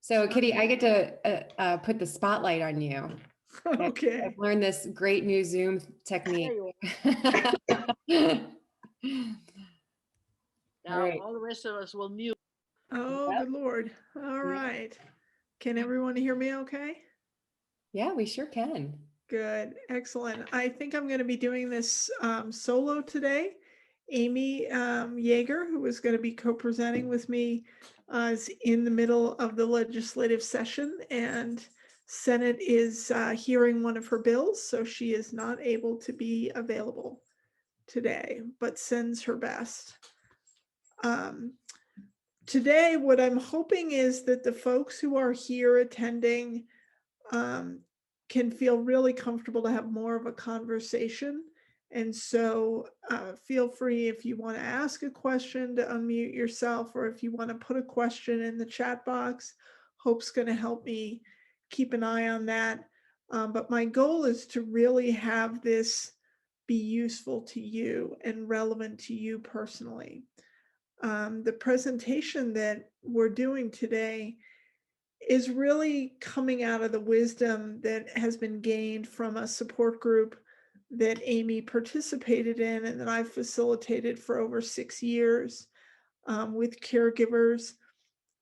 So Kitty, I get to put the spotlight on you. Okay. I've learned this great new Zoom technique. Now All right. all the rest of us will mute. Oh, Yep. good Lord. All right. Can everyone hear me okay? Yeah, we sure can. Good. Excellent. I think I'm going to be doing this solo today. Amy Yeager, who is going to be co-presenting with me, is in the middle of the legislative session, and Senate is hearing one of her bills, so she is not able to be available today, but sends her best. Today, what I'm hoping is that the folks who are here attending can feel really comfortable to have more of a conversation. And so feel free, if you want to ask a question, to unmute yourself, or if you want to put a question in the chat box. Hope's going to help me keep an eye on that. But my goal is to really have this be useful to you and relevant to you personally. The presentation that we're doing today is really coming out of the wisdom that has been gained from a support group that Amy participated in and that I've facilitated for over 6 years with caregivers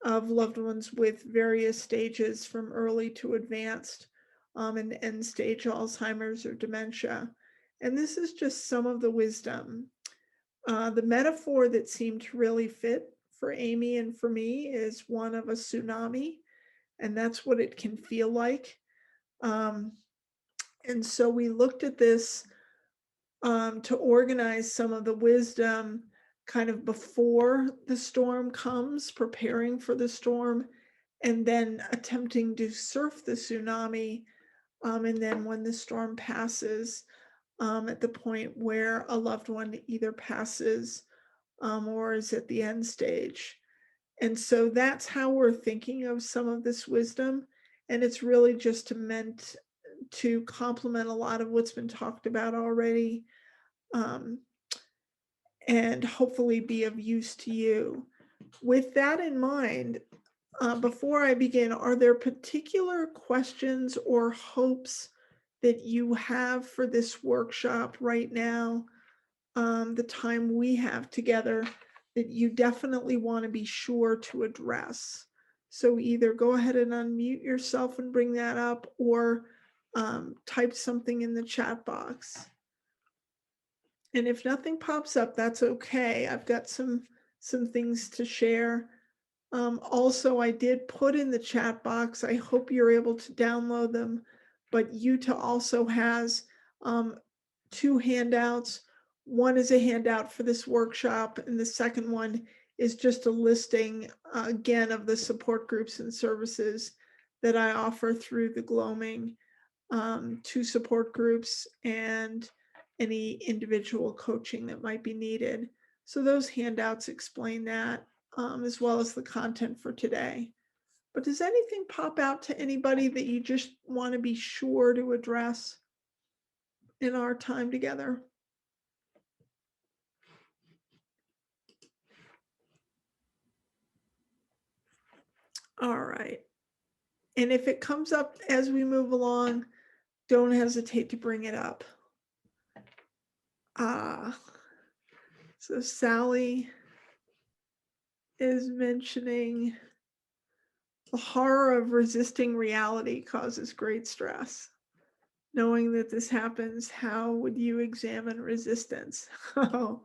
of loved ones with various stages from early to advanced and end stage Alzheimer's or dementia. And this is just some of the wisdom. The metaphor that seemed to really fit for Amy and for me is one of a tsunami. And that's what it can feel like. And so we looked at this to organize some of the wisdom kind of before the storm comes, preparing for the storm, and then attempting to surf the tsunami. And then when the storm passes, at the point where a loved one either passes or is at the end stage. And so that's how we're thinking of some of this wisdom. And it's really just meant to complement a lot of what's been talked about already, and hopefully be of use to you. With that in mind, before I begin, are there particular questions or hopes that you have for this workshop right now, the time we have together, that you definitely want to be sure to address? So either go ahead and unmute yourself and bring that up, or type something in the chat box. And if nothing pops up, that's okay. I've got some things to share. Also, I did put in the chat box, I hope you're able to download them, but Utah also has 2 handouts. One is a handout for this workshop, and the second one is just a listing, again, of the support groups and services that I offer through the Gloaming to support groups and any individual coaching that might be needed. So those handouts explain that, as well as the content for today. But does anything pop out to anybody that you just want to be sure to address in our time together? All right. And if it comes up as we move along, don't hesitate to bring it up. So Sally is mentioning the horror of resisting reality causes great stress. Knowing that this happens, how would you examine resistance? Oh,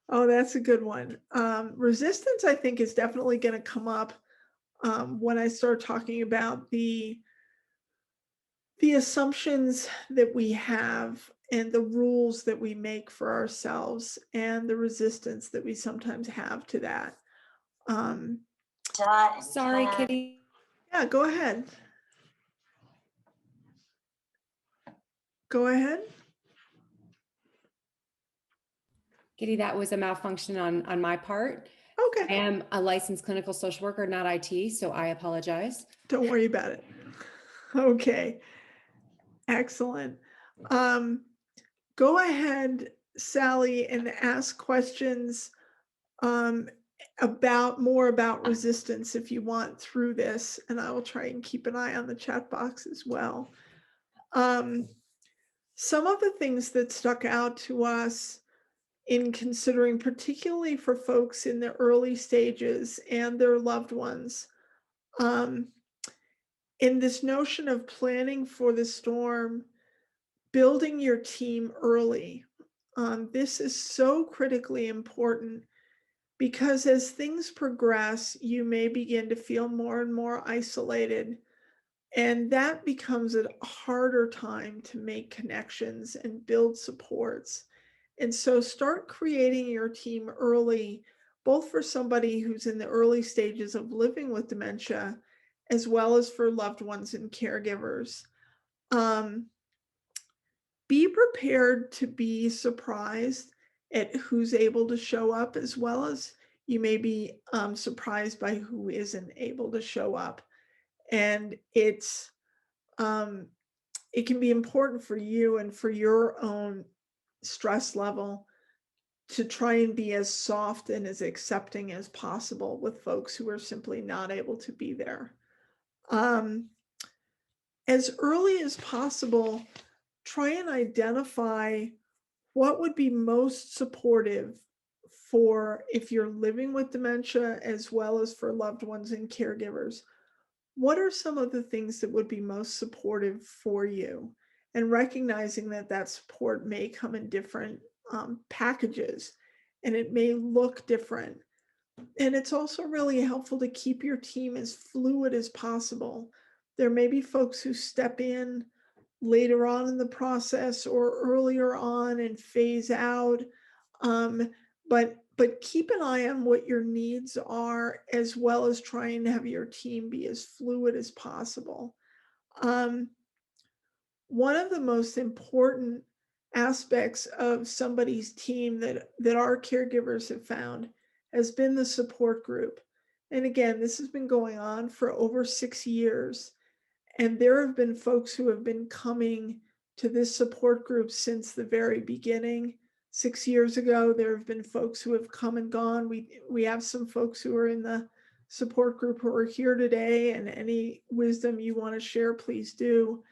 that's a good one. Resistance, I think, is definitely going to come up when I start talking about the assumptions that we have and the rules that we make for ourselves and the resistance that we sometimes have to that. Sorry, Kitty. Yeah, go ahead. Go ahead. Kitty, that was a malfunction on my part. I Okay. am a licensed clinical social worker, not IT, so I apologize. Don't worry about it. Okay. Excellent. Go ahead, Sally, and ask questions more about resistance if you want through this, and I will try and keep an eye on the chat box as well. Some of the things that stuck out to us in considering, particularly for folks in the early stages and their loved ones, um, in this notion of planning for the storm, building your team early. This is so critically important because as things progress, you may begin to feel more and more isolated. And that becomes a harder time to make connections and build supports. And so start creating your team early, both for somebody who's in the early stages of living with dementia, as well as for loved ones and caregivers. Um, be prepared to be surprised at who's able to show up, as well as you may be surprised by who isn't able to show up. And um, it can be important for you and for your own stress level to try and be as soft and as accepting as possible with folks who are simply not able to be there. As early as possible, try and identify what would be most supportive for if you're living with dementia, as well as for loved ones and caregivers. What are some of the things that would be most supportive for you? And recognizing that that support may come in different packages and it may look different. And it's also really helpful to keep your team as fluid as possible. There may be folks who step in later on in the process or earlier on and phase out. Um, but keep an eye on what your needs are, as well as trying to have your team be as fluid as possible. One of the most important aspects of somebody's team that our caregivers have found has been the support group. And again, this has been going on for over 6 years. And there have been folks who have been coming to this support group since the very beginning. 6 years ago, there have been folks who have come and gone. We have some folks who are in the support group who are here today, and any wisdom you want to share, please do.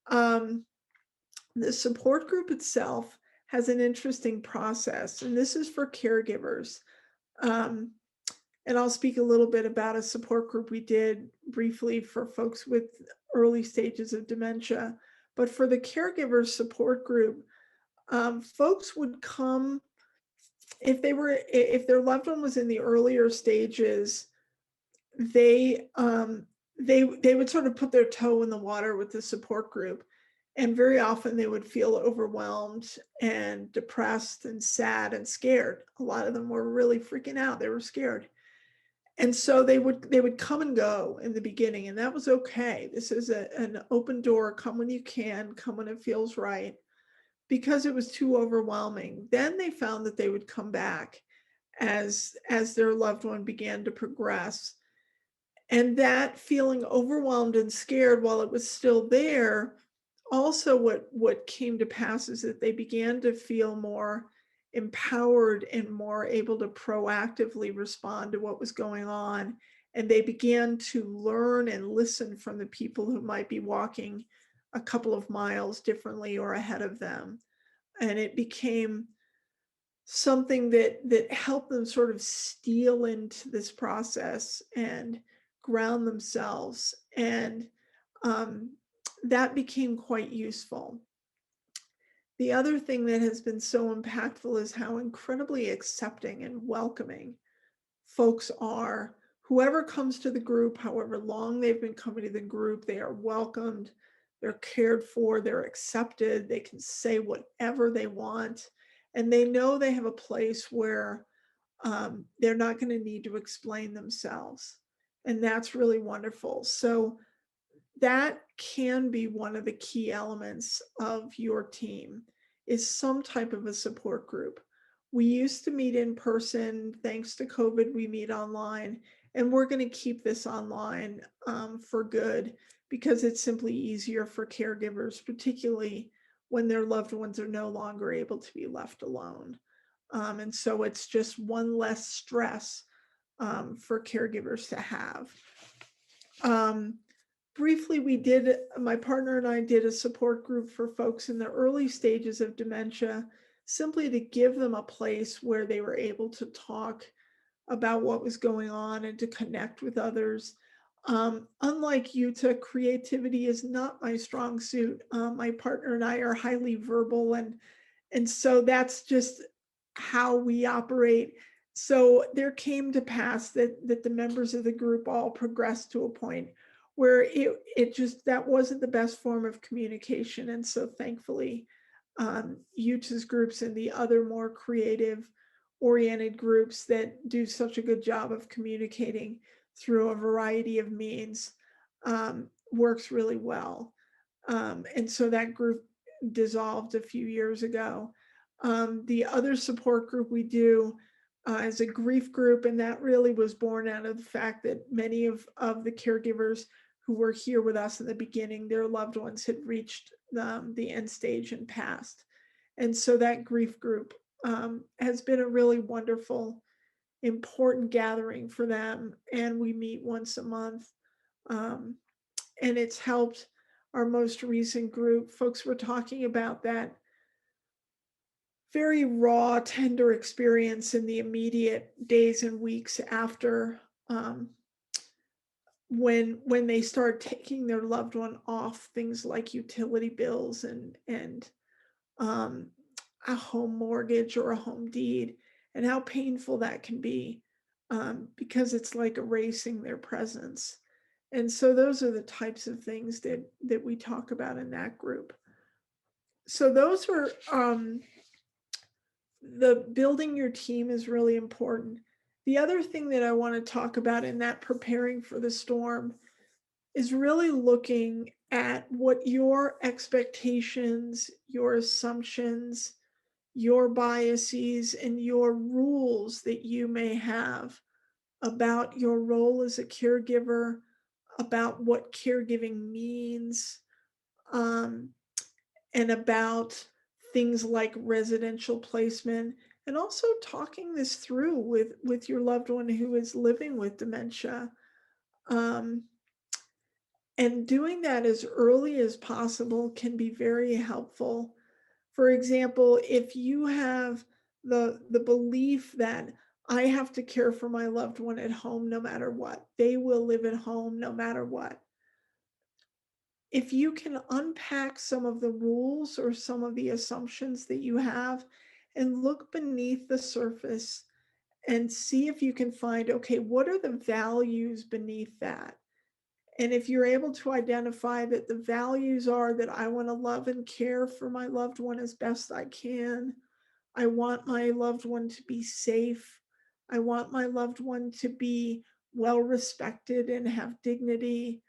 The support group itself has an interesting process, and this is for caregivers. And I'll speak a little bit about a support group we did briefly for folks with early stages of dementia. But for the caregiver support group, folks would come if their loved one was in the earlier stages. They would sort of put their toe in the water with the support group, and very often they would feel overwhelmed and depressed and sad and scared. A lot of them were really freaking out. They were scared. And so they would come and go in the beginning, and that was okay. This is an open door. Come when you can, come when it feels right, because it was too overwhelming. Then they found that they would come back as their loved one began to progress. And that feeling overwhelmed and scared while it was still there, also what came to pass is that they began to feel more empowered and more able to proactively respond to what was going on. And they began to learn and listen from the people who might be walking a couple of miles differently or ahead of them. And it became something that helped them sort of steal into this process and ground themselves. And that became quite useful. The other thing that has been so impactful is how incredibly accepting and welcoming folks are. Whoever comes to the group, however long they've been coming to the group, they are welcomed, they're cared for, they're accepted, they can say whatever they want, and they know they have a place where they're not going to need to explain themselves. And that's really wonderful. So that can be one of the key elements of your team, is some type of a support group. We used to meet in person. Thanks to COVID, we meet online, and we're going to keep this online for good, because it's simply easier for caregivers, particularly when their loved ones are no longer able to be left alone. And so it's just one less stress for caregivers to have. Briefly, my partner and I did a support group for folks in the early stages of dementia, simply to give them a place where they were able to talk about what was going on and to connect with others. Unlike Yuta, creativity is not my strong suit. My partner and I are highly verbal, and so that's just how we operate. So there came to pass that the members of the group all progressed to a point where it just, that wasn't the best form of communication. And so thankfully, Yuta's groups and the other more creative oriented groups that do such a good job of communicating through a variety of means works really well. And so that group dissolved a few years ago. The other support group we do is a grief group, and that really was born out of the fact that many of the caregivers who were here with us in the beginning, their loved ones had reached the end stage and passed. And so that grief group has been a really wonderful, important gathering for them. And we meet once a month. And it's helped our most recent group. Folks were talking about that very raw, tender experience in the immediate days and weeks after when they start taking their loved one off things like utility bills and a home mortgage or a home deed, and how painful that can be because it's like erasing their presence. And so those are the types of things that we talk about in that group. So those are the building your team is really important. The other thing that I want to talk about in that preparing for the storm is really looking at what your expectations, your assumptions, your biases, and your rules that you may have about your role as a caregiver, about what caregiving means, and about things like residential placement, and also talking this through with your loved one who is living with dementia. And doing that as early as possible can be very helpful. For example, if you have the belief that I have to care for my loved one at home no matter what, they will live at home no matter what. If you can unpack some of the rules or some of the assumptions that you have and look beneath the surface and see if you can find, okay, what are the values beneath that? And if you're able to identify that the values are that I want to love and care for my loved one as best I can, I want my loved one to be safe, I want my loved one to be well respected and have dignity,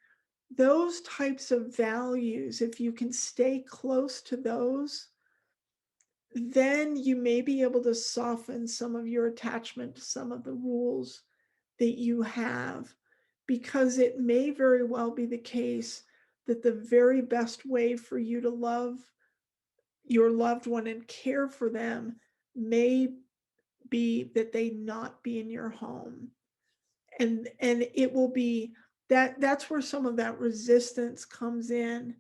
those types of values, if you can stay close to those, then you may be able to soften some of your attachment to some of the rules that you have, because it may very well be the case that the very best way for you to love your loved one and care for them may be that they not be in your home. And it will be that's where some of that resistance comes in.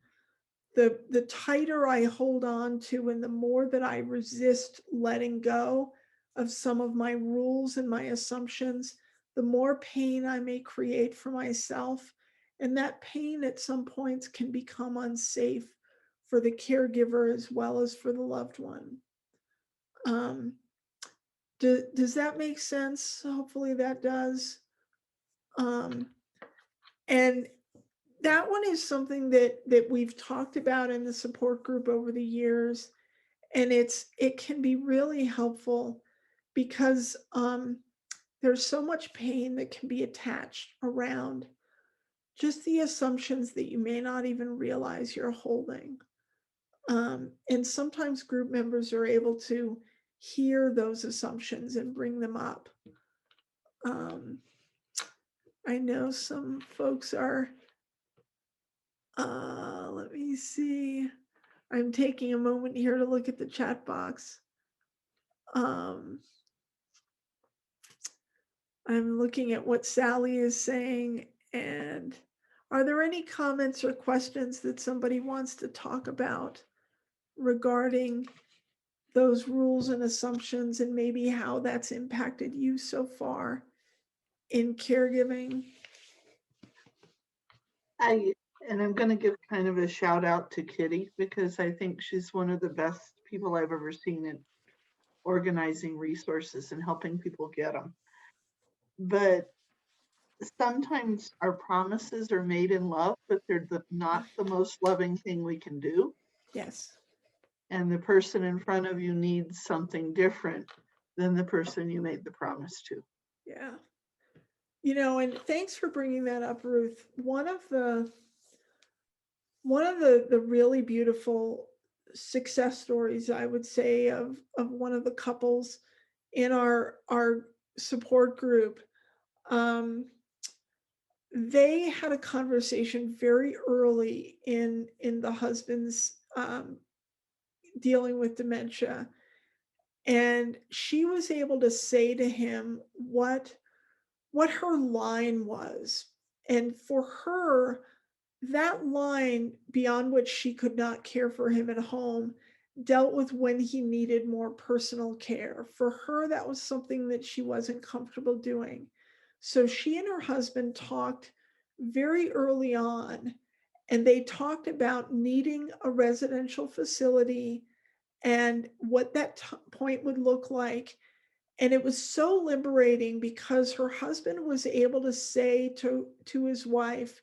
The tighter I hold on to and the more that I resist letting go of some of my rules and my assumptions, the more pain I may create for myself. And that pain at some points can become unsafe for the caregiver as well as for the loved one. Does that make sense? Hopefully that does. And that one is something that we've talked about in the support group over the years, and it can be really helpful because there's so much pain that can be attached around just the assumptions that you may not even realize you're holding. And sometimes group members are able to hear those assumptions and bring them up. I know some folks are, let me see. I'm taking a moment here to look at the chat box. I'm looking at what Sally is saying. And are there any comments or questions that somebody wants to talk about regarding those rules and assumptions and maybe how that's impacted you so far in caregiving? And I'm going to give kind of a shout out to Kitty because I think she's one of the best people I've ever seen in organizing resources and helping people get them. But sometimes our promises are made in love, but they're not the most loving thing we can do. Yes. And the person in front of you needs something different than the person you made the promise to. Yeah. You know, and thanks for bringing that up, Ruth. One of the really beautiful success stories, I would say, of one of the couples in our support group, they had a conversation very early in the husband's dealing with dementia, and she was able to say to him what her line was, and for her, that line beyond which she could not care for him at home dealt with when he needed more personal care. For her, that was something that she wasn't comfortable doing. So she and her husband talked very early on, and they talked about needing a residential facility and what that point would look like. And it was so liberating because her husband was able to say to his wife,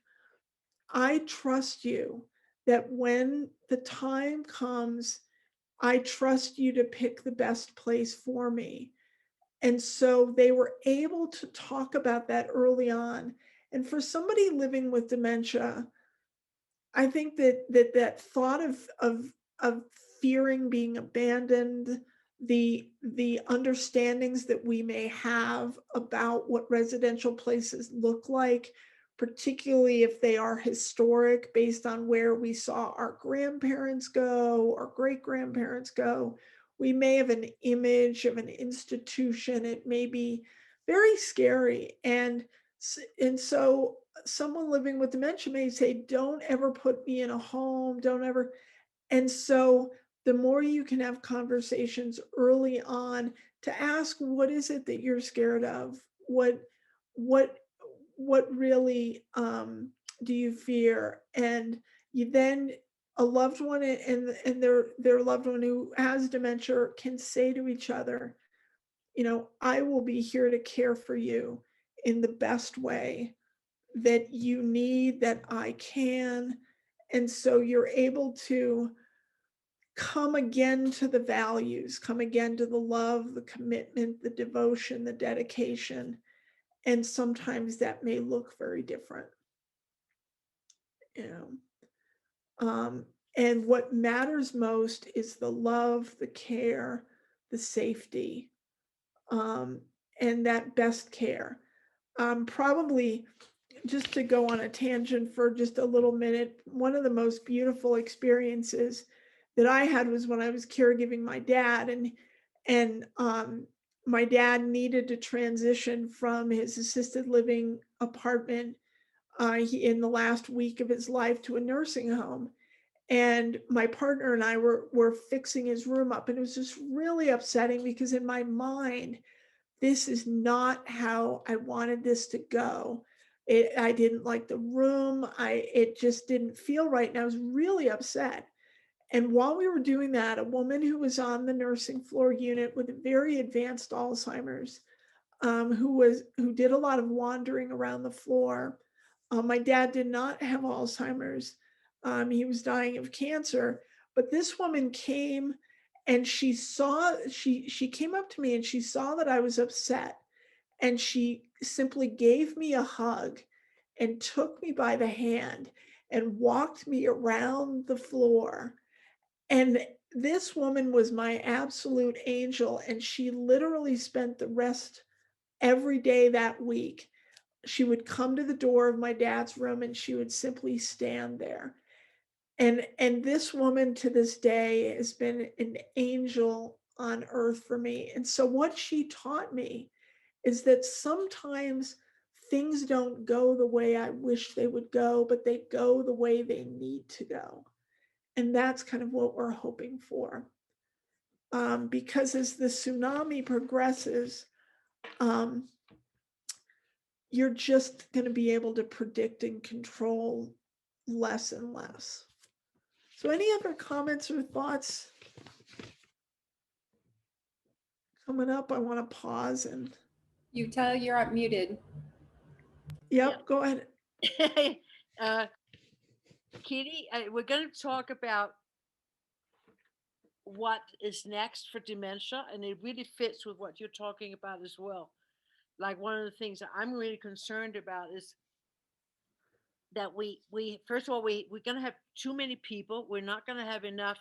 I trust you that when the time comes, I trust you to pick the best place for me. And so they were able to talk about that early on. And for somebody living with dementia, I think that thought of fearing being abandoned, the understandings that we may have about what residential places look like, particularly if they are historic based on where we saw our grandparents go or great grandparents go. We may have an image of an institution. It may be very scary. And so someone living with dementia may say, don't ever put me in a home, don't ever. And so the more you can have conversations early on to ask, what is it that you're scared of? What really do you fear? And you then, a loved one and their loved one who has dementia can say to each other, you know, I will be here to care for you in the best way that you need, that I can. And so you're able to come again to the values, come again to the love, the commitment, the devotion, the dedication. And sometimes that may look very different. You know, and what matters most is the love, the care, the safety, um, and that best care. Probably just to go on a tangent for just a little minute, one of the most beautiful experiences that I had was when I was caregiving my dad, and my dad needed to transition from his assisted living apartment in the last week of his life to a nursing home. And my partner and I were fixing his room up, and it was just really upsetting because in my mind, this is not how I wanted this to go. I didn't like the room. It just didn't feel right. And I was really upset. And while we were doing that, a woman who was on the nursing floor unit with very advanced Alzheimer's, who did a lot of wandering around the floor. My dad did not have Alzheimer's. He was dying of cancer. But this woman came and she came up to me and she saw that I was upset. And she simply gave me a hug and took me by the hand and walked me around the floor. And this woman was my absolute angel. And she literally spent the rest every day that week. She would come to the door of my dad's room and she would simply stand there. And this woman to this day has been an angel on earth for me. And so what she taught me is that sometimes things don't go the way I wish they would go, but they go the way they need to go. And that's kind of what we're hoping for. Because as the tsunami progresses, um, you're just going to be able to predict and control less and less. So any other comments or thoughts? Coming up, I want to pause and, Utah, you're up muted. yep, go ahead. Kitty, we're going to talk about what is next for dementia, and it really fits with what you're talking about as well. Like, one of the things that I'm really concerned about is that we first of all, we're going to have too many people. We're not going to have enough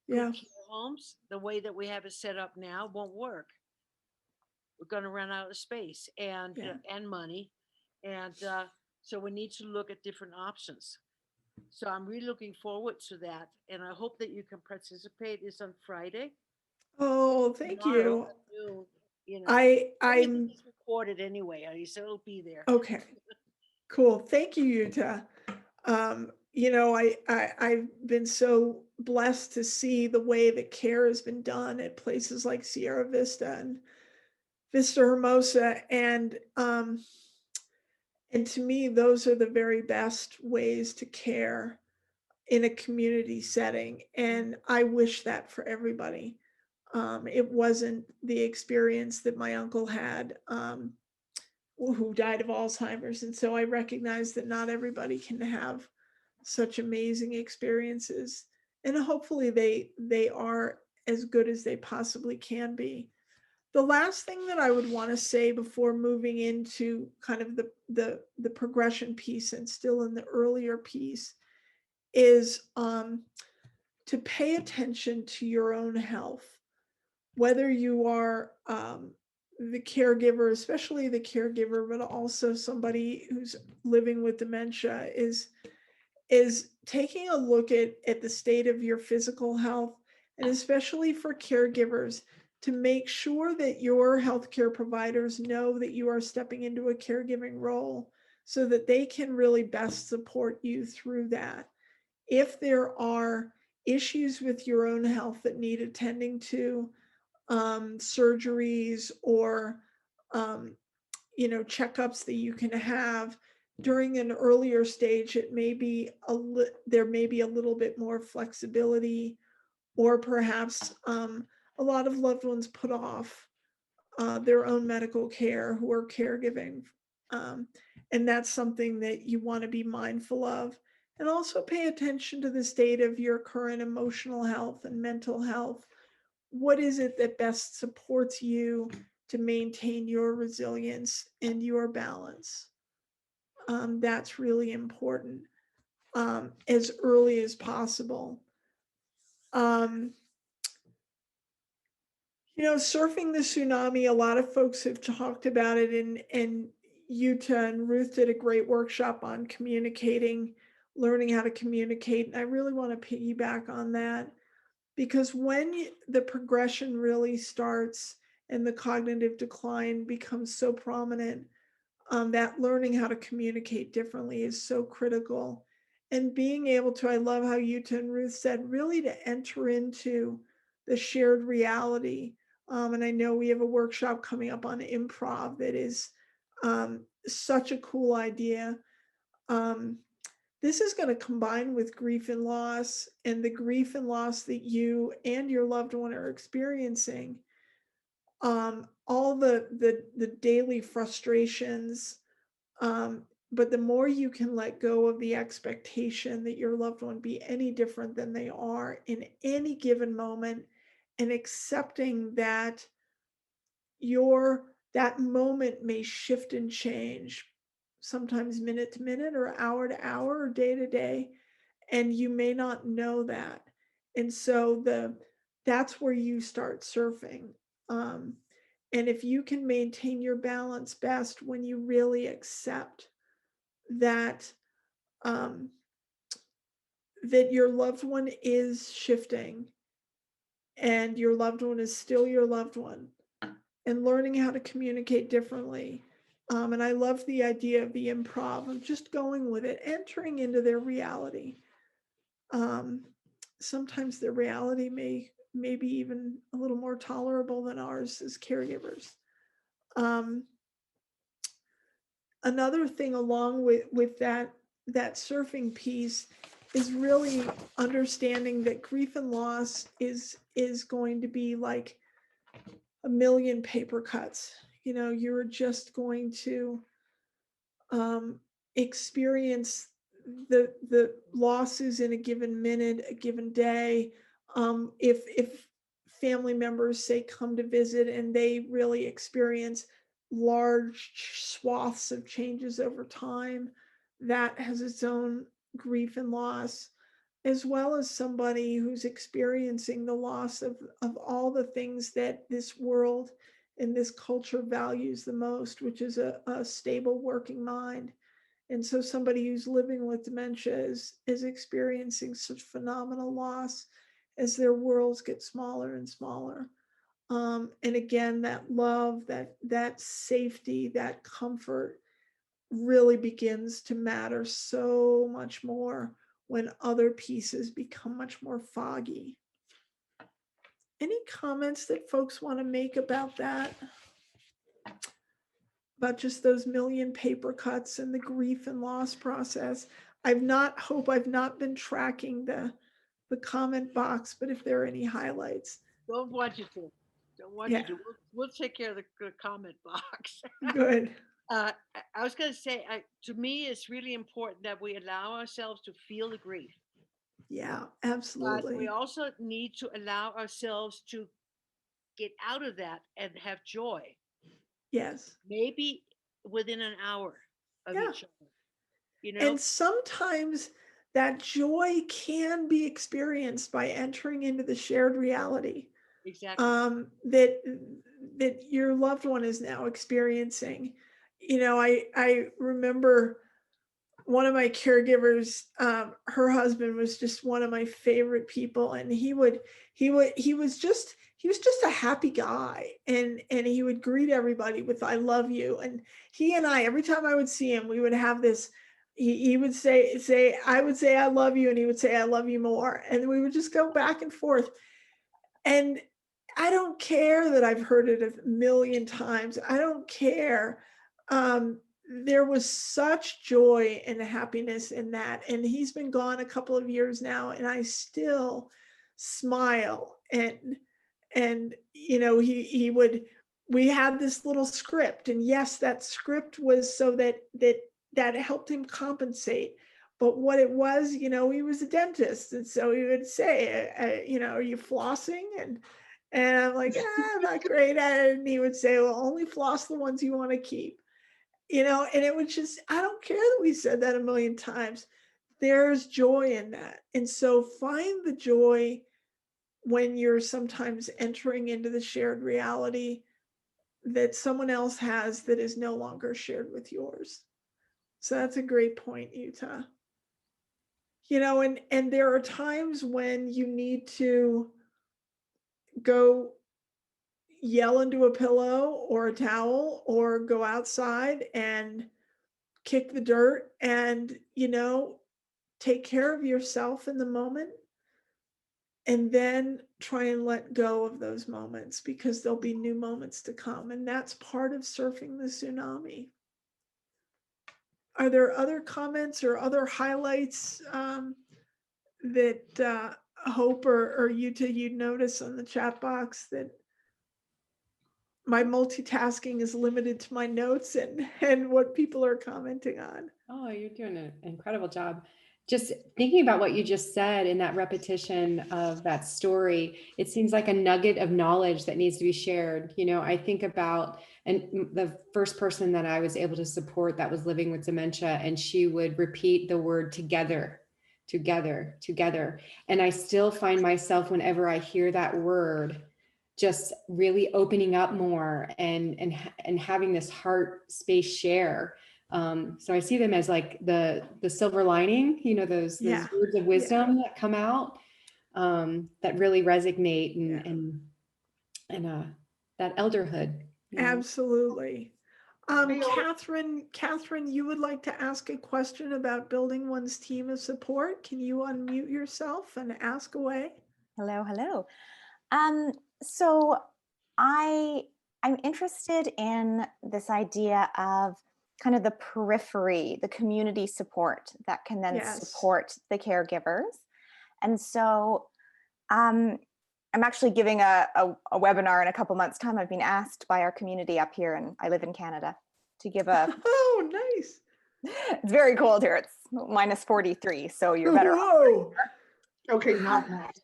Yeah, good care homes. The way that we have it set up now won't work. We're going to run out of space and Yeah. and money, and so we need to look at different options. So I'm really looking forward to that, and I hope that you can participate. It's on Friday. oh, thank Tomorrow you. at noon, you know. I'm Everything is recorded anyway, so it'll be there. okay. Cool. Thank you, Utah. You know, I've been so blessed to see the way that care has been done at places like Sierra Vista and Vista Hermosa, and to me, those are the very best ways to care in a community setting, and I wish that for everybody. It wasn't the experience that my uncle had, who died of Alzheimer's, and so I recognize that not everybody can have such amazing experiences, and hopefully they are as good as they possibly can be. The last thing that I would want to say before moving into kind of the progression piece and still in the earlier piece is to pay attention to your own health, whether you are the caregiver, especially the caregiver, but also somebody who's living with dementia, is taking a look at the state of your physical health, and especially for caregivers, to make sure that your healthcare providers know that you are stepping into a caregiving role so that they can really best support you through that. If there are issues with your own health that need attending to, surgeries or checkups that you can have during an earlier stage, it may be there may be a little bit more flexibility, or perhaps a lot of loved ones put off their own medical care who are caregiving, um, and that's something that you want to be mindful of. And also pay attention to the state of your current emotional health and mental health. What is it that best supports you to maintain your resilience and your balance? That's really important, as early as possible. Surfing the tsunami, a lot of folks have talked about it, and Utah and Ruth did a great workshop on communicating, learning how to communicate. And I really want to piggyback on that, because when the progression really starts and the cognitive decline becomes so prominent, that learning how to communicate differently is so critical. And being able to, I love how Utah and Ruth said, really to enter into the shared reality. And I know we have a workshop coming up on improv that is such a cool idea. This is going to combine with grief and loss, and the grief and loss that you and your loved one are experiencing. All the daily frustrations, but the more you can let go of the expectation that your loved one be any different than they are in any given moment, and accepting that that moment may shift and change, sometimes minute to minute or hour to hour or day to day, and you may not know that. And so that's where you start surfing. And if you can maintain your balance best when you really accept that that your loved one is shifting, and your loved one is still your loved one, and learning how to communicate differently. And I love the idea of the improv of just going with it, entering into their reality. Sometimes their reality may be even a little more tolerable than ours as caregivers. Another thing along with that surfing piece is really understanding that grief and loss is going to be like a million paper cuts. You know, you're just going to experience the losses in a given minute, a given day. If family members say come to visit and they really experience large swaths of changes over time, that has its own grief and loss, as well as somebody who's experiencing the loss of all the things that this world and this culture values the most, which is a stable working mind. And so somebody who's living with dementia is experiencing such phenomenal loss as their worlds get smaller and smaller. And again, that love, that safety, that comfort really begins to matter so much more when other pieces become much more foggy. Any comments that folks want to make about that? About just those million paper cuts and the grief and loss process? I've not been tracking the comment box, but if there are any highlights. Don't want you to. Don't want you to. We'll take care of the comment box. Good. I was going to say, to me, it's really important that we allow ourselves to feel the grief. Yeah, But absolutely. we also need to allow ourselves to get out of that and have joy. Yes. Maybe within an hour of Yeah. each other. You know? And sometimes that joy can be experienced by entering into the shared reality. Exactly. That your loved one is now experiencing. You know, I remember one of my caregivers, her husband was just one of my favorite people, and he was just a happy guy, and he would greet everybody with "I love you." And he and I, every time I would see him, we would have this. He would say I would say "I love you," and he would say "I love you" more, and we would just go back and forth. And I don't care that I've heard it a million times. I don't care. There was such joy and happiness in that. And he's been gone a couple of years now, and I still smile. And you know, we had this little script, and yes, that script was so that helped him compensate. But what it was, you know, he was a dentist, and so he would say, you know, "Are you flossing?" And I'm like, "I'm not great at it." And he would say, "Well, only floss the ones you want to keep." You know, and it was just, I don't care that we said that a million times. There's joy in that. And so find the joy when you're sometimes entering into the shared reality that someone else has that is no longer shared with yours. So that's a great point, Utah. You know, and there are times when you need to go yell into a pillow or a towel or go outside and kick the dirt and, you know, take care of yourself in the moment, and then try and let go of those moments, because there'll be new moments to come. And that's part of surfing the tsunami. Are there other comments or other highlights that Hope or Utah you'd notice on the chat box? That my multitasking is limited to my notes and what people are commenting on. Oh, you're doing an incredible job. Just thinking about what you just said in that repetition of that story, it seems like a nugget of knowledge that needs to be shared. You know, I think about, and the first person that I was able to support that was living with dementia, and she would repeat the word together, together, together. And I still find myself, whenever I hear that word, just really opening up more and having this heart space share. So I see them as like the silver lining, you know, those words of wisdom that come out, that really resonate and that elderhood. you know? Absolutely. Hey, Catherine, you would like to ask a question about building one's team of support. Can you unmute yourself and ask away? Hello, hello. Um, so I'm interested in this idea of kind of the periphery, the community support that can then Yes. support the caregivers. And so I'm actually giving a webinar in a couple months' time. I've been asked by our community up here, and I live in Canada, to give a. Oh, nice. It's very cold here. It's minus 43, so you're better off. Whoa. okay, not nice.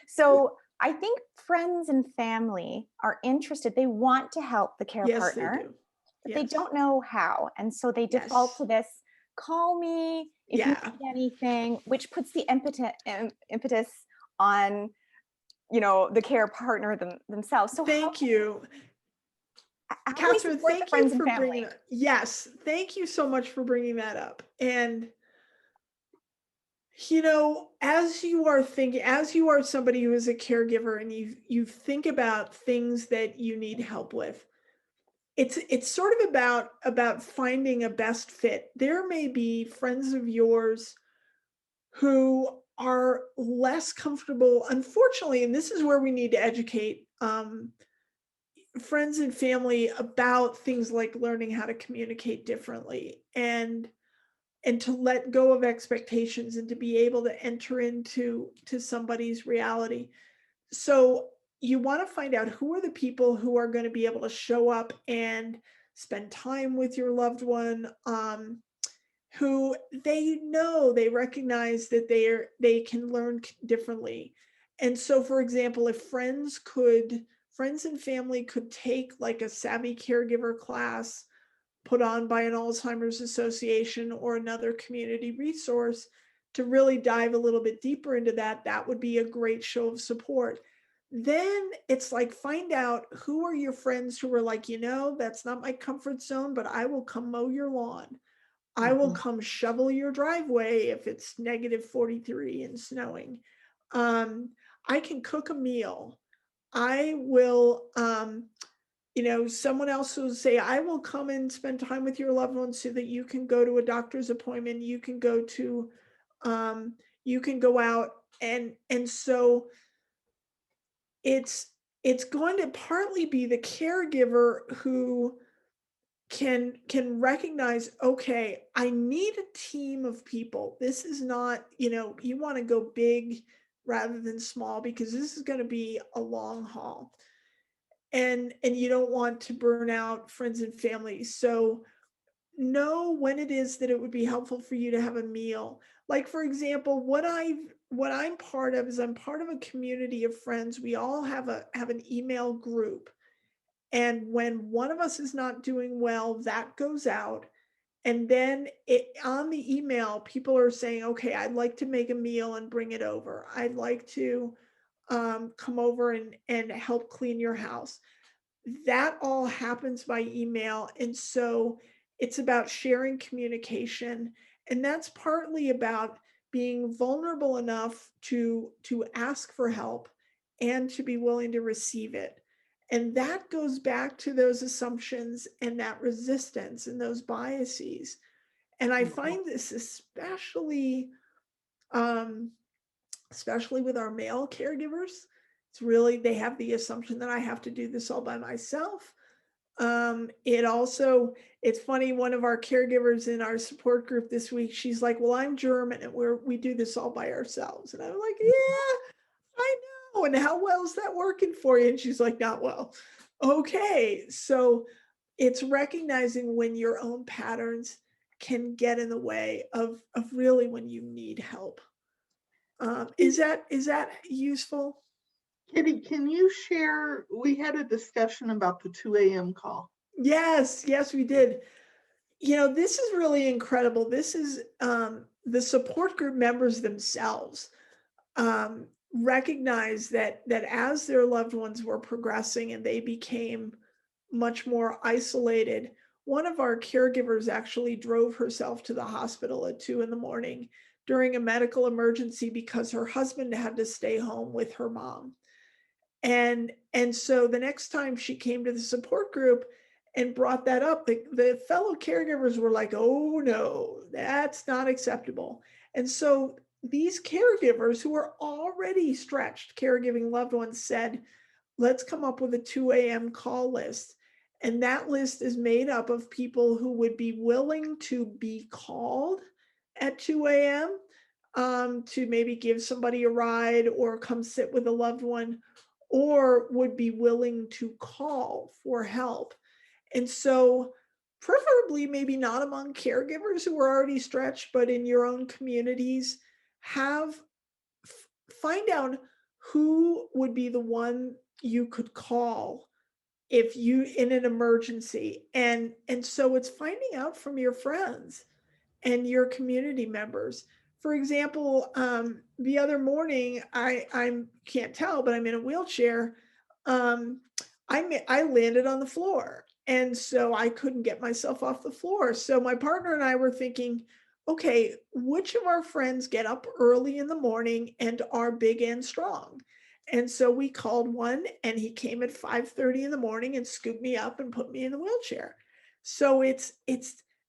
So I think friends and family are interested. They want to help the care Yes, partner, they do. but Yes. they don't know how. And so they default Yes. to this, call me if you Yeah. need anything, which puts the impetus on, the care partner themselves. So Thank you. how do we Catherine, support the thank friends you and for bringing family? that. Yes, thank you so much for bringing that up. And as you are somebody who is a caregiver and you think about things that you need help with, it's sort of about finding a best fit. There may be friends of yours who are less comfortable, unfortunately, and this is where we need to educate friends and family about things like learning how to communicate differently and to let go of expectations and to be able to enter into somebody's reality. So you want to find out who are the people who are going to be able to show up and spend time with your loved one, who they recognize that they can learn differently. And so, for example, if friends and family could take like a savvy caregiver class put on by an Alzheimer's association or another community resource to really dive a little bit deeper into that, that would be a great show of support. Then it's like, find out who are your friends who are like, that's not my comfort zone, but I will come mow your lawn. I will come shovel your driveway if it's negative 43 and snowing. I can cook a meal. I will, someone else will say, I will come and spend time with your loved ones so that you can go to a doctor's appointment. You can go to, you can go out. And so it's going to partly be the caregiver who can recognize, okay, I need a team of people. This is not, you want to go big rather than small, because this is going to be a long haul. And you don't want to burn out friends and family. So know when it is that it would be helpful for you to have a meal. Like, for example, what I'm part of is I'm part of a community of friends. We all have an email group. And when one of us is not doing well, that goes out. And then on the email, people are saying, okay, I'd like to make a meal and bring it over. I'd like to come over and help clean your house. That all happens by email. And so it's about sharing communication. And that's partly about being vulnerable enough to ask for help and to be willing to receive it. And that goes back to those assumptions and that resistance and those biases. And I find this um, especially with our male caregivers. It's really, they have the assumption that I have to do this all by myself. It's funny, one of our caregivers in our support group this week, she's like, well, I'm German and we do this all by ourselves. And I'm like, yeah, I know. And how well is that working for you? And she's like, not well. Okay. So it's recognizing when your own patterns can get in the way of really when you need help. Is that useful? Kitty, can you share? We had a discussion about the 2 a.m. call. Yes, we did. This is really incredible. This is the support group members themselves recognize that as their loved ones were progressing and they became much more isolated. One of our caregivers actually drove herself to the hospital at 2 a.m. during a medical emergency because her husband had to stay home with her mom. And so the next time she came to the support group and brought that up, the fellow caregivers were like, oh no, that's not acceptable. And so these caregivers who were already stretched caregiving loved ones said, let's come up with a 2 a.m. call list. And that list is made up of people who would be willing to be called at 2 a.m. To maybe give somebody a ride or come sit with a loved one, or would be willing to call for help. And so, preferably, maybe not among caregivers who are already stretched, but in your own communities, find out who would be the one you could call if you in an emergency. And so it's finding out from your friends and your community members. For example, the other morning, I can't tell, but I'm in a wheelchair. Um, I landed on the floor, and so I couldn't get myself off the floor. So my partner and I were thinking, okay, which of our friends get up early in the morning and are big and strong? And so we called one, and he came at 5:30 in the morning and scooped me up and put me in the wheelchair. So it's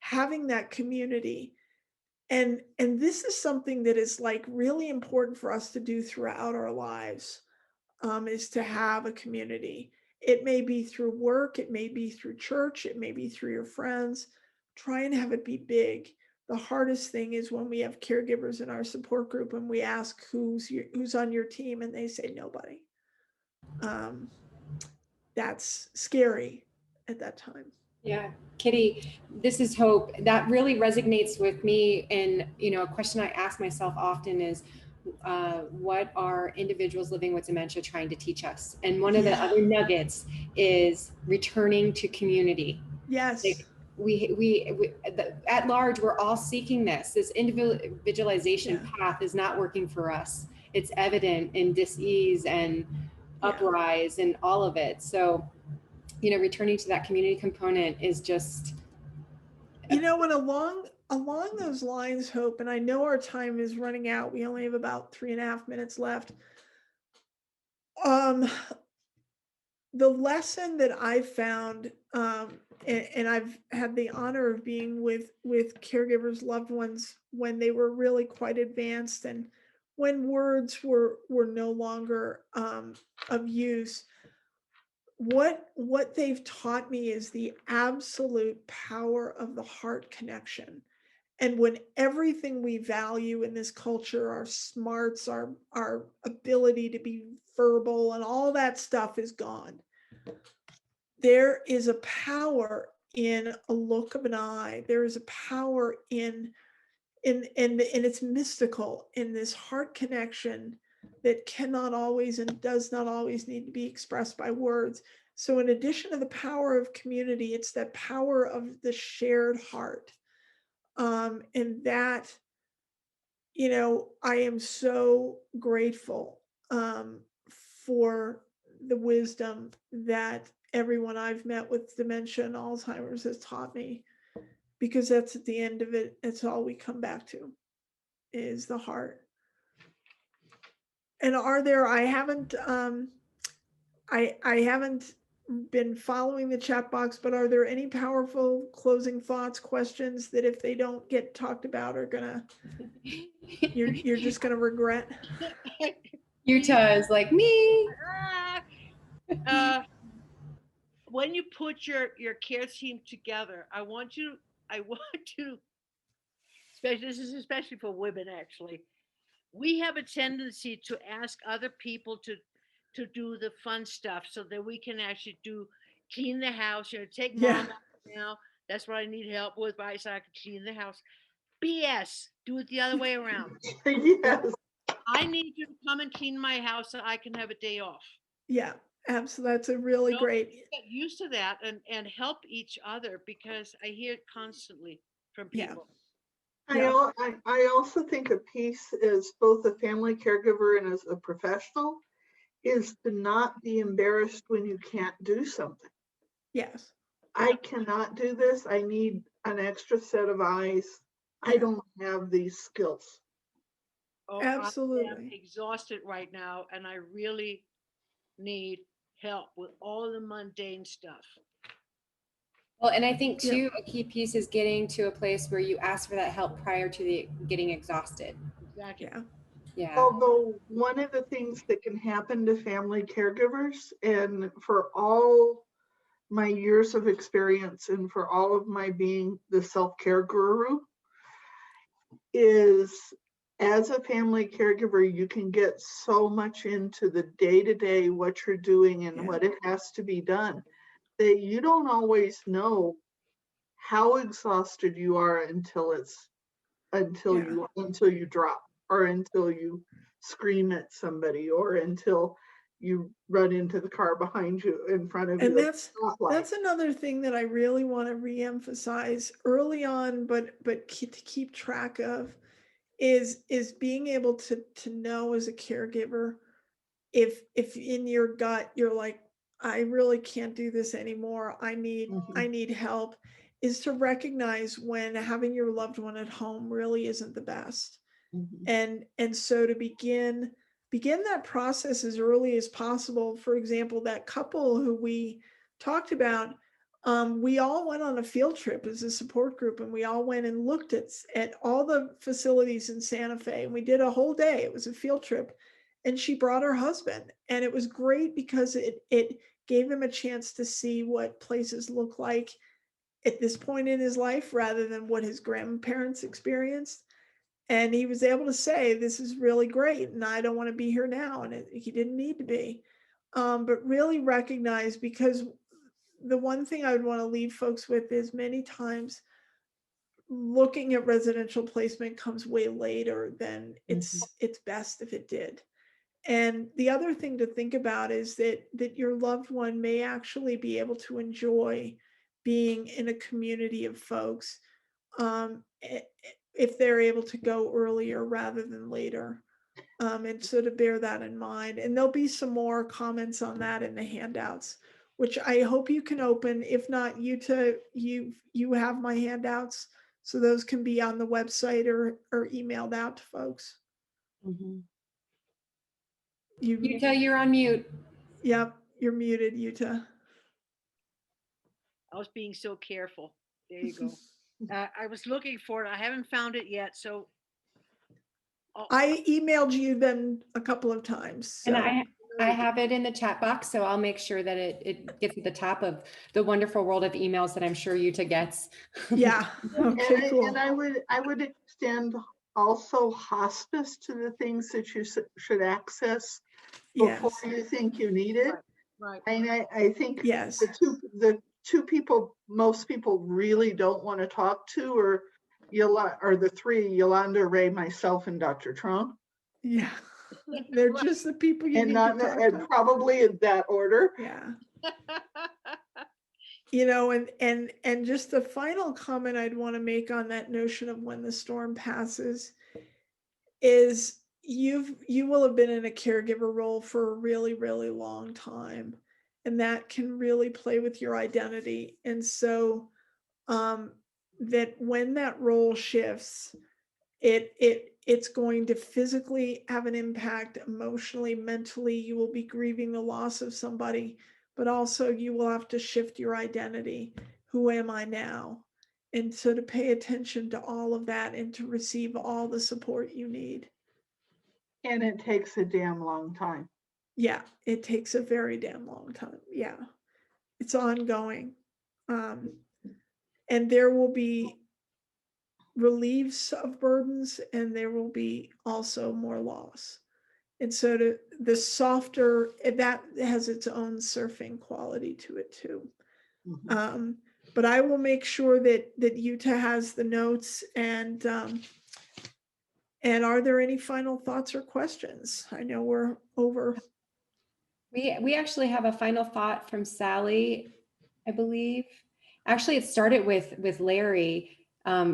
having that community. And this is something that is like really important for us to do throughout our lives, is to have a community. It may be through work, it may be through church, it may be through your friends. Try and have it be big. The hardest thing is when we have caregivers in our support group and we ask who's on your team and they say nobody. That's scary at that time. Yeah, Kitty, this is Hope. That really resonates with me. And, a question I ask myself often is, what are individuals living with dementia trying to teach us? And one of the other nuggets is returning to community. Yes. Like at large, we're all seeking this. This individualization path is not working for us. It's evident in dis-ease and uprise and all of it. So, returning to that community component is just. And along those lines, Hope, and I know our time is running out. We only have about 3.5 minutes left. The lesson that I found, and I've had the honor of being with caregivers, loved ones when they were really quite advanced and when words were no longer of use. What they've taught me is the absolute power of the heart connection. And when everything we value in this culture, our smarts, our ability to be verbal and all that stuff is gone, there is a power in a look of an eye. There is a power in it's mystical in this heart connection that cannot always and does not always need to be expressed by words. So in addition to the power of community, it's that power of the shared heart. And that, I am so grateful for the wisdom that everyone I've met with dementia and Alzheimer's has taught me, because that's at the end of it. It's all we come back to is the heart. And I haven't been following the chat box, but are there any powerful closing thoughts, questions that if they don't get talked about are gonna you're just gonna regret? Utah is like me. When you put your care team together, I want to, especially for women, actually, we have a tendency to ask other people to do the fun stuff so that we can actually clean the house, take mom out now. That's what I need help with, right? So I can clean the house. BS. Do it the other way around. Yes. I need you to come and clean my house so I can have a day off. Yeah, absolutely. That's a really great. Get used to that and help each other, because I hear it constantly from people. I also think a piece as both a family caregiver and as a professional is to not be embarrassed when you can't do something. Yes. I cannot do this. I need an extra set of eyes. I don't have these skills. Oh, absolutely. I am exhausted right now, and I really need help with all the mundane stuff. Well, and I think Yeah. too, a key piece is getting to a place where you ask for that help prior to getting exhausted. Exactly. Yeah. Yeah. Although one of the things that can happen to family caregivers, and for all my years of experience and for all of my being the self-care guru, is as a family caregiver, you can get so much into the day-to-day, what you're doing and Yeah. what it has to be done, that you don't always know how exhausted you are until you drop, or until you scream at somebody, or until you run into the car behind you, in front of And you. that's another thing that I really want to reemphasize early on, but to keep track of is being able to know as a caregiver, if in your gut you're like, I really can't do this anymore, I need help, is to recognize when having your loved one at home really isn't the best. And so to begin that process as early as possible. For example, that couple who we talked about, we all went on a field trip as a support group, and we all went and looked at all the facilities in Santa Fe, and we did a whole day. It was a field trip, and she brought her husband, and it was great because it gave him a chance to see what places look like at this point in his life rather than what his grandparents experienced. And he was able to say, this is really great, and I don't want to be here now. And he didn't need to be. But really recognize, because the one thing I would want to leave folks with is many times looking at residential placement comes way later than it's best if it did. And the other thing to think about is that your loved one may actually be able to enjoy being in a community of folks, if they're able to go earlier rather than later. And so to bear that in mind, and there'll be some more comments on that in the handouts, which I hope you can open. If not, you have my handouts, so those can be on the website or emailed out to folks. Yuta, you're on mute. Yep, you're muted, Yuta. I was being so careful. There you go. I was looking for it. I haven't found it yet. So I emailed you them a couple of times. So. And I have it in the chat box, so I'll make sure that it gets at the top of the wonderful world of emails that I'm sure Yuta gets. Yeah. Okay, cool. And I would extend also hospice to the things that you should access before you think you need it. Right. And I think yes, the two people most people really don't want to talk to are the three: Yolanda, Ray, myself, and Dr. Trump. Yeah. They're just the people you need to talk to. Probably in that order. Yeah. You know, and just the final comment I'd want to make on that notion of when the storm passes is you will have been in a caregiver role for a really, really long time, and that can really play with your identity. And so that when that role shifts, it's going to physically have an impact, emotionally, mentally. You will be grieving the loss of somebody, but also you will have to shift your identity. Who am I now? And so to pay attention to all of that and to receive all the support you need. And it takes a damn long time. Yeah, it takes a very damn long time. Yeah, it's ongoing. And there will be relieves of burdens, and there will be also more loss. And so the softer, that has its own surfing quality to it too. But I will make sure that Yuta has the notes. And are there any final thoughts or questions? I know we're over. We actually have a final thought from Sally, I believe. Actually, it started with Larry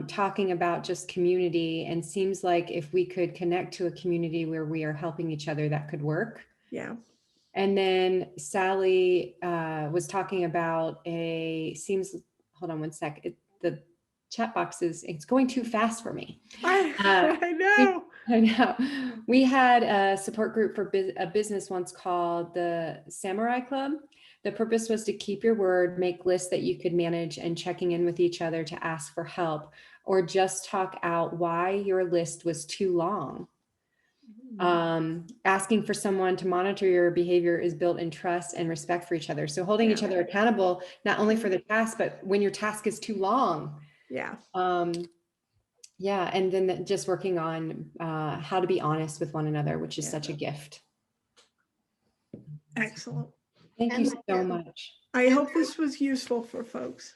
talking about just community, and seems like if we could connect to a community where we are helping each other, that could work. Yeah. And then Sally was talking about hold on one sec. The chat box it's going too fast for me. I know. I know. We had a support group for a business once called the Samurai Club. The purpose was to keep your word, make lists that you could manage, and checking in with each other to ask for help or just talk out why your list was too long. Asking for someone to monitor your behavior is built in trust and respect for each other. So holding each other accountable, not only for the task, but when your task is too long. Yeah. Yeah. And then just working on how to be honest with one another, which is such a gift. Excellent. Thank you so much. I hope this was useful for folks.